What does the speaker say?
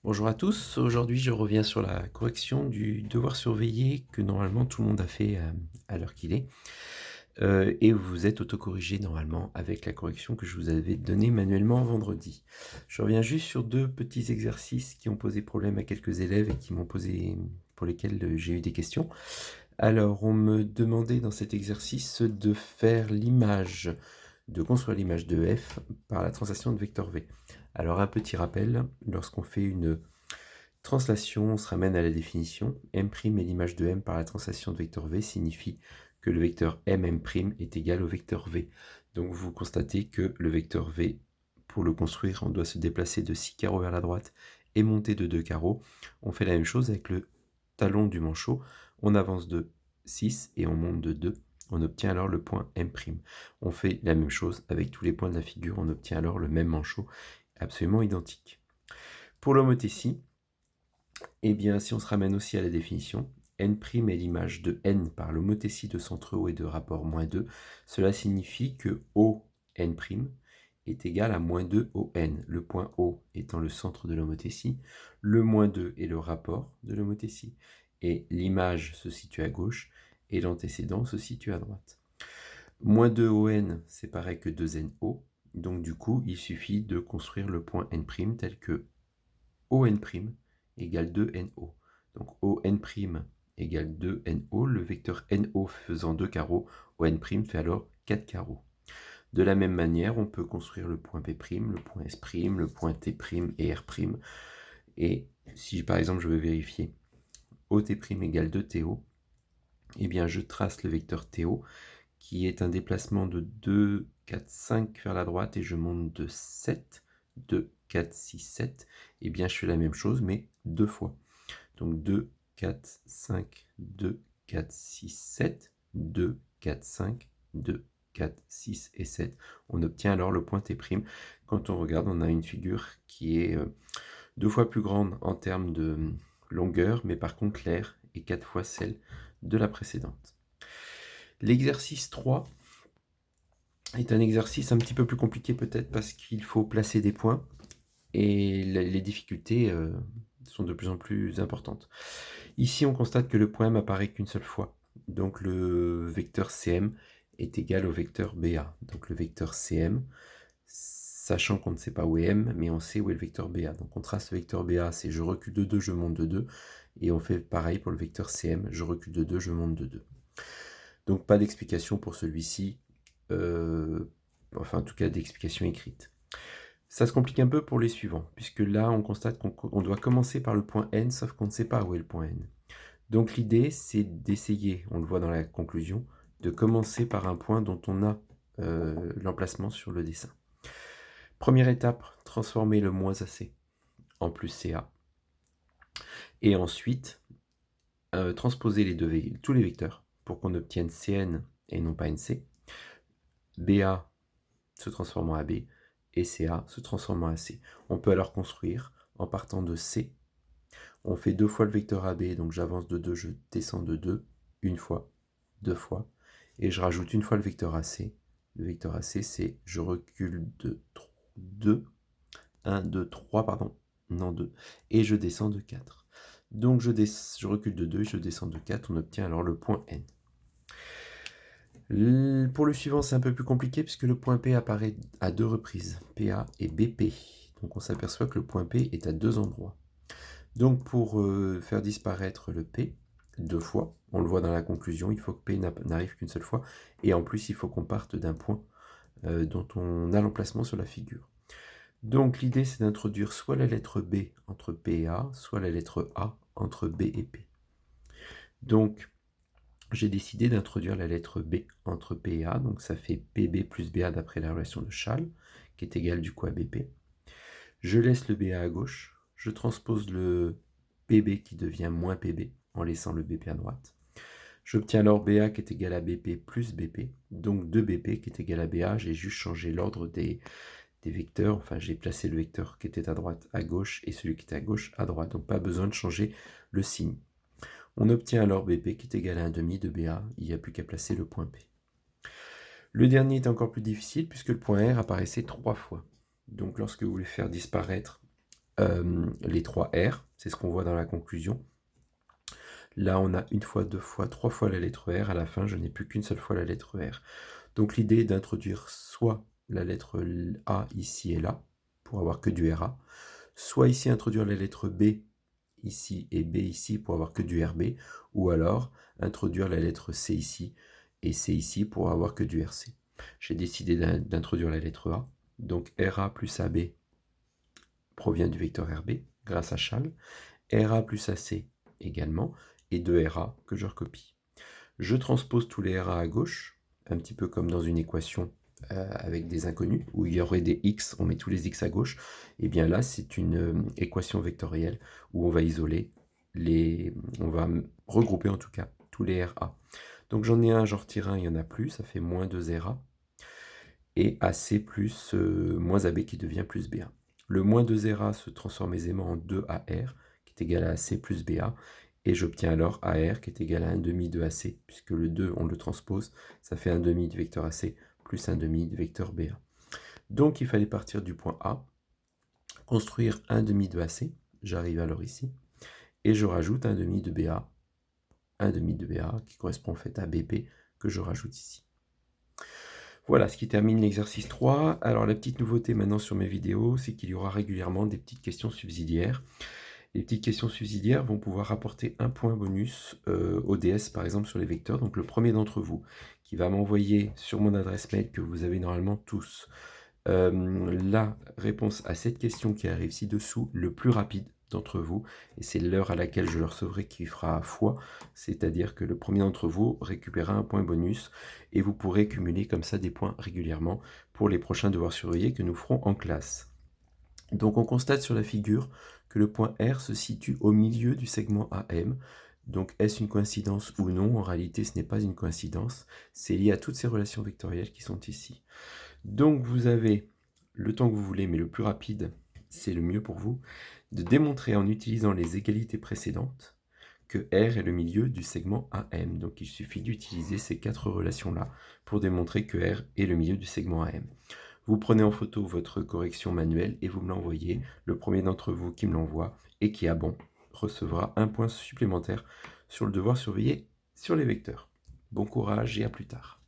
Bonjour à tous, aujourd'hui je reviens sur la correction du devoir surveillé que normalement tout le monde a fait à l'heure qu'il est. Et vous êtes autocorrigé normalement avec la correction que je vous avais donnée manuellement vendredi. Je reviens juste sur deux petits exercices qui ont posé problème à quelques élèves et qui m'ont posé, pour lesquels j'ai eu des questions. Alors on me demandait dans cet exercice de faire l'image, de construire l'image de f par la translation de vecteur v. Alors un petit rappel, lorsqu'on fait une translation, on se ramène à la définition. M' et l'image de M par la translation de vecteur V signifie que le vecteur MM' est égal au vecteur V. Donc vous constatez que le vecteur V, pour le construire, on doit se déplacer de 6 carreaux vers la droite et monter de 2 carreaux. On fait la même chose avec le talon du manchot. On avance de 6 et on monte de 2. On obtient alors le point M'. On fait la même chose avec tous les points de la figure. On obtient alors le même manchot absolument identique. Pour l'homothétie, eh bien, si on se ramène aussi à la définition, n' est l'image de n par l'homothétie de centre O et de rapport -2. Cela signifie que ON' est égal à -2 ON, le point O étant le centre de l'homothétie, le -2 est le rapport de l'homothétie, et l'image se situe à gauche, et l'antécédent se situe à droite. -2 ON, c'est pareil que 2NO, donc du coup, il suffit de construire le point N' tel que ON' égale 2NO. Donc ON' égale 2NO, le vecteur NO faisant 2 carreaux, ON' fait alors 4 carreaux. De la même manière, on peut construire le point P', le point S', le point T' et R'. Et si par exemple je veux vérifier OT' égale 2TO, eh bien je trace le vecteur TO qui est un déplacement de 2, 4, 5 vers la droite et je monte de 7, 2, 4, 6, 7, et bien je fais la même chose mais deux fois. Donc 2, 4, 5, 2, 4, 6, 7, 2, 4, 5, 2, 4, 6 et 7. On obtient alors le point T'. Quand on regarde, on a une figure qui est deux fois plus grande en termes de longueur, mais par contre l'air est 4 fois celle de la précédente. L'exercice 3 est un exercice un petit peu plus compliqué peut-être parce qu'il faut placer des points et les difficultés sont de plus en plus importantes. Ici, on constate que le point M apparaît qu'une seule fois. Donc le vecteur Cm est égal au vecteur BA. Donc le vecteur Cm, sachant qu'on ne sait pas où est M, mais on sait où est le vecteur BA. Donc on trace le vecteur BA, c'est je recule de 2, je monte de 2. Et on fait pareil pour le vecteur Cm, je recule de 2, je monte de 2. Donc pas d'explication pour celui-ci, enfin en tout cas d'explication écrite. Ça se complique un peu pour les suivants, puisque là on constate qu'on doit commencer par le point N, sauf qu'on ne sait pas où est le point N. Donc l'idée c'est d'essayer, on le voit dans la conclusion, de commencer par un point dont on a l'emplacement sur le dessin. Première étape, transformer le moins AC en plus CA. Et ensuite, transposer tous les vecteurs pour qu'on obtienne Cn et non pas NC. BA se transforme en AB et CA se transforme en AC. On peut alors construire en partant de C. On fait deux fois le vecteur AB, donc j'avance de 2, je descends de 2, une fois, deux fois, et je rajoute une fois le vecteur AC. Le vecteur AC, c'est je recule de 2, 1, 2, 3, pardon, non 2, et je descends de 4. Donc je recule de 2 et je descends de 4, on obtient alors le point N. Pour le suivant, c'est un peu plus compliqué puisque le point P apparaît à deux reprises, PA et BP. Donc on s'aperçoit que le point P est à deux endroits. Donc pour faire disparaître le P deux fois, on le voit dans la conclusion, il faut que P n'arrive qu'une seule fois, et en plus il faut qu'on parte d'un point dont on a l'emplacement sur la figure. Donc l'idée c'est d'introduire soit la lettre B entre P et A, soit la lettre A entre B et P. Donc j'ai décidé d'introduire la lettre B entre P et A, donc ça fait PB plus BA d'après la relation de Schall, qui est égale du coup à BP. Je laisse le BA à gauche, je transpose le PB qui devient moins PB, en laissant le BP à droite. J'obtiens alors BA qui est égal à BP plus BP, donc 2BP qui est égal à BA, j'ai juste changé l'ordre des vecteurs, enfin j'ai placé le vecteur qui était à droite à gauche et celui qui était à gauche à droite, donc pas besoin de changer le signe. On obtient alors BP qui est égal à 1/2 de BA, il n'y a plus qu'à placer le point P. Le dernier est encore plus difficile puisque le point R apparaissait 3 fois. Donc lorsque vous voulez faire disparaître les 3 R, c'est ce qu'on voit dans la conclusion. Là, on a 1 fois, 2 fois, 3 fois la lettre R. À la fin, je n'ai plus qu'une seule fois la lettre R. Donc l'idée est d'introduire soit la lettre A ici et là, pour avoir que du RA, soit ici introduire la lettre B ici et B ici pour avoir que du RB, ou alors introduire la lettre C ici et C ici pour avoir que du RC. J'ai décidé d'introduire la lettre A, donc RA plus AB provient du vecteur RB grâce à Chal, RA plus AC également, et 2 RA que je recopie. Je transpose tous les RA à gauche, un petit peu comme dans une équation avec des inconnus, où il y aurait des X, on met tous les X à gauche. Et bien là, c'est une équation vectorielle où on va isoler on va regrouper en tout cas tous les RA. Donc j'en ai un, j'en retire un, il y en a plus, ça fait moins 2 RA. Et AC plus moins AB qui devient plus BA. Le moins 2 RA se transforme aisément en 2AR, qui est égal à AC plus BA, et j'obtiens alors AR qui est égal à 1 demi de AC, puisque le 2, on le transpose, ça fait 1 demi de vecteur AC plus 1 demi de vecteur BA. Donc il fallait partir du point A, construire 1 demi de AC, j'arrive alors ici, et je rajoute 1 demi de BA, 1 demi de BA, qui correspond en fait à BP, que je rajoute ici. Voilà ce qui termine l'exercice 3. Alors la petite nouveauté maintenant sur mes vidéos, c'est qu'il y aura régulièrement des petites questions subsidiaires. Les petites questions subsidiaires vont pouvoir apporter un point bonus au DS, par exemple sur les vecteurs. Donc le premier d'entre vous qui va m'envoyer sur mon adresse mail que vous avez normalement tous la réponse à cette question qui arrive ci-dessous, le plus rapide d'entre vous, et c'est l'heure à laquelle je le recevrai qui fera foi, c'est-à-dire que le premier d'entre vous récupérera un point bonus, et vous pourrez cumuler comme ça des points régulièrement pour les prochains devoirs surveillés que nous ferons en classe. Donc on constate sur la figure que le point R se situe au milieu du segment AM. Donc est-ce une coïncidence ou non? En réalité, ce n'est pas une coïncidence, c'est lié à toutes ces relations vectorielles qui sont ici. Donc vous avez le temps que vous voulez, mais le plus rapide, c'est le mieux pour vous, de démontrer en utilisant les égalités précédentes que R est le milieu du segment AM. Donc il suffit d'utiliser ces 4 relations-là pour démontrer que R est le milieu du segment AM. Vous prenez en photo votre correction manuelle et vous me l'envoyez. Le premier d'entre vous qui me l'envoie et qui a bon recevra un point supplémentaire sur le devoir surveillé sur les vecteurs. Bon courage et à plus tard.